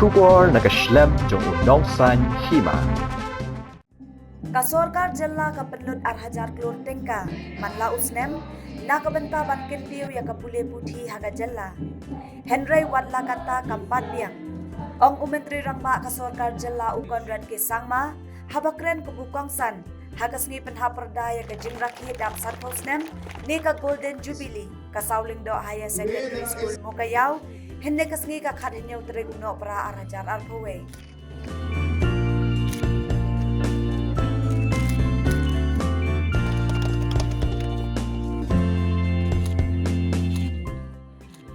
Shubor naga Snem jong unong san Hima. Kasorkar jalla kapenlut arhajar klur tengka manla Snem nakabenta bankin piu ya kapule puthi haga jalla Henry watla kata kampat biang ong umentri rangma kasorkar jalla ukon ke sangma habakren kubukongsan hagas ngi Pynhap Pyrda ya ka Jingdap Jingdap sarpo Snem ni ka Golden Jubilee ka Sawlyngdoh Higher Secondary School Mokayau henne kasngi ka khatnyau treguno pra arhajar arpowe.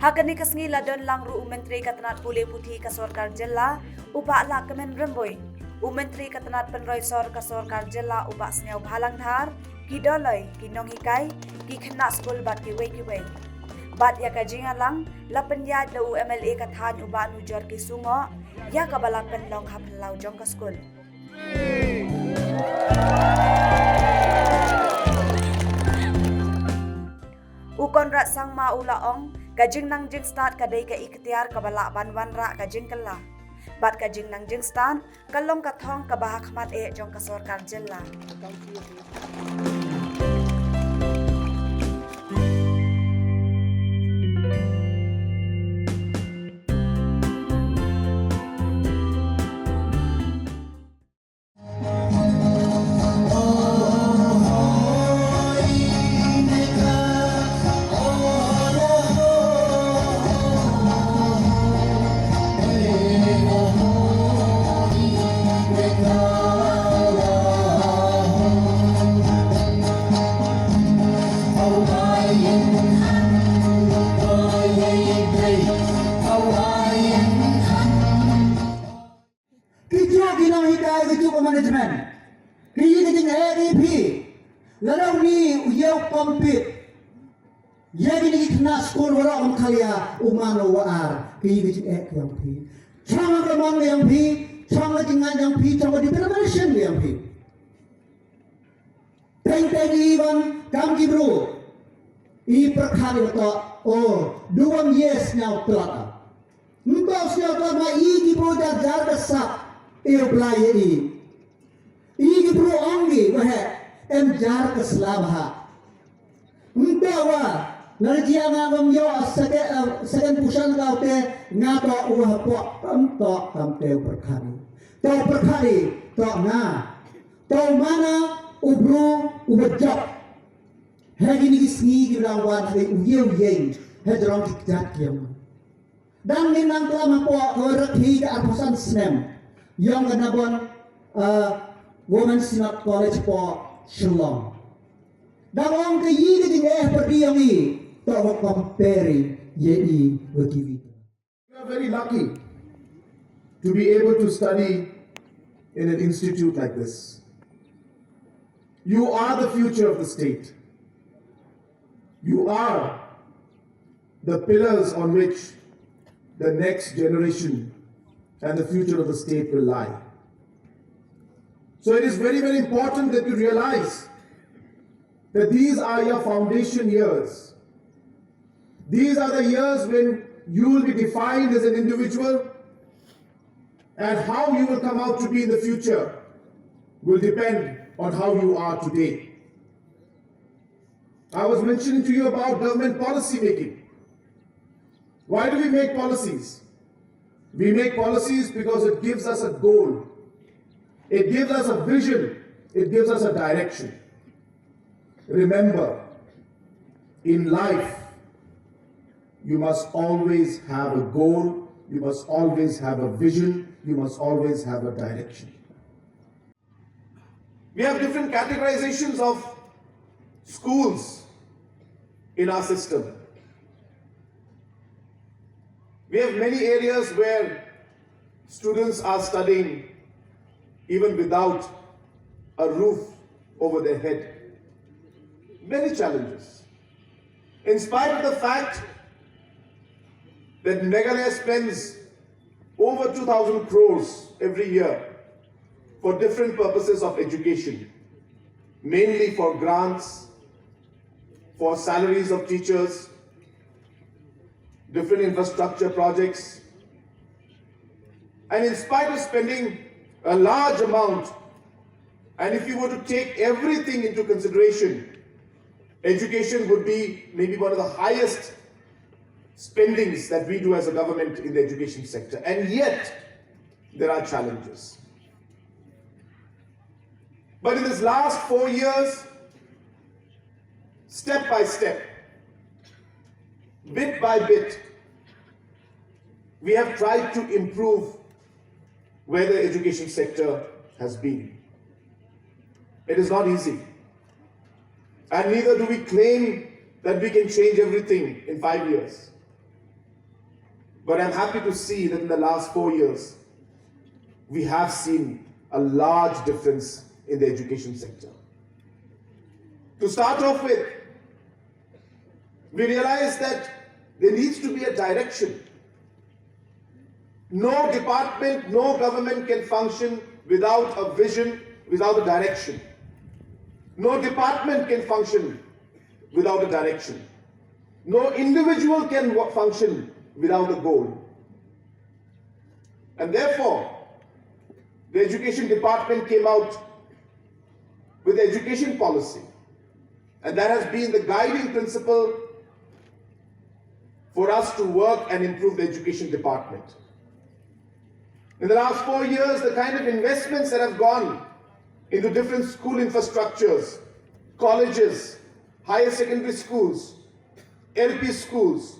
Hakani kasngi ladon lang ru umentri katanat pule puthi kasorkar jalla uba la kemen remboy umentri katanat penroy sor kasorkar jalla uba snew bhalang dhar kidoloi kinong hikai ki khna school bat ki wei bat ya ka jingalang la penya do MLA ka than uba nu jor ki sungo ya ka balakan long hap lau jong ka school. Ukon rat sang ma ulaong kajing nang jing start kadai ka ikhtiar ka bala banwan ra kajing kala bat kajing nang jing stan kalong ka thong ka bahak mat e jong ka sorkar jilla. Management, kini kini ADP, lalu ni uyau kompet, ya kini kena skor orang kalian umano waar, kini kini yang pi, cang kemang yang pi, cang jingan yang pi, cang determination yang pi, peng iwan kam kibru, I perkara itu, oh 2 years nyau telat, engkau nyau telat ma I kibru jar besar, apply ini. Igi pro ongi wahe jar keselabha. Untawa narjia ngam yo second pusan gaute ngato uha po to kamte perkhari. To perkhari to na. To mana ubru ubajak. Hagi ni sngi gilang wan he uyeu yeng he drong kikjat kiam. Dan minang kelama po rakhi ka arpusan Snem. Yang kanabon Women's Synod College po Shillong. Dawang kayi ka jing perdiyami to compare yei wakivita. We are very lucky to be able to study in an institute like this. You are the future of the state. You are the pillars on which the next generation and the future of the state will lie. So it is very, very important that you realize that these are your foundation years. These are the years when you will be defined as an individual, and how you will come out to be in the future will depend on how you are today. I was mentioning to you about government policy making. Why do we make policies? We make policies because it gives us a goal. It gives us a vision. It gives us a direction. Remember, in life, you must always have a goal. You must always have a vision. You must always have a direction. We have different categorizations of schools in our system. We have many areas where students are studying even without a roof over their head. Many challenges. In spite of the fact that Meghalaya spends over 2,000 crores every year for different purposes of education, mainly for grants, for salaries of teachers, different infrastructure projects. And in spite of spending a large amount, and if you were to take everything into consideration, education would be maybe one of the highest spendings that we do as a government in the education sector. And yet, there are challenges. But in this last 4 years, step by step, bit by bit, we have tried to improve where the education sector has been. It is not easy. And neither do we claim that we can change everything in 5 years. But I'm happy to see that in the last 4 years, we have seen a large difference in the education sector. To start off with, we realized that there needs to be a direction. No department, no government can function without a vision, without a direction. No department can function without a direction. No individual can function without a goal. And therefore, the education department came out with education policy. And that has been the guiding principle for us to work and improve the education department. In the last 4 years, the kind of investments that have gone into different school infrastructures, colleges, higher secondary schools, LP schools,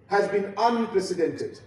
has been unprecedented.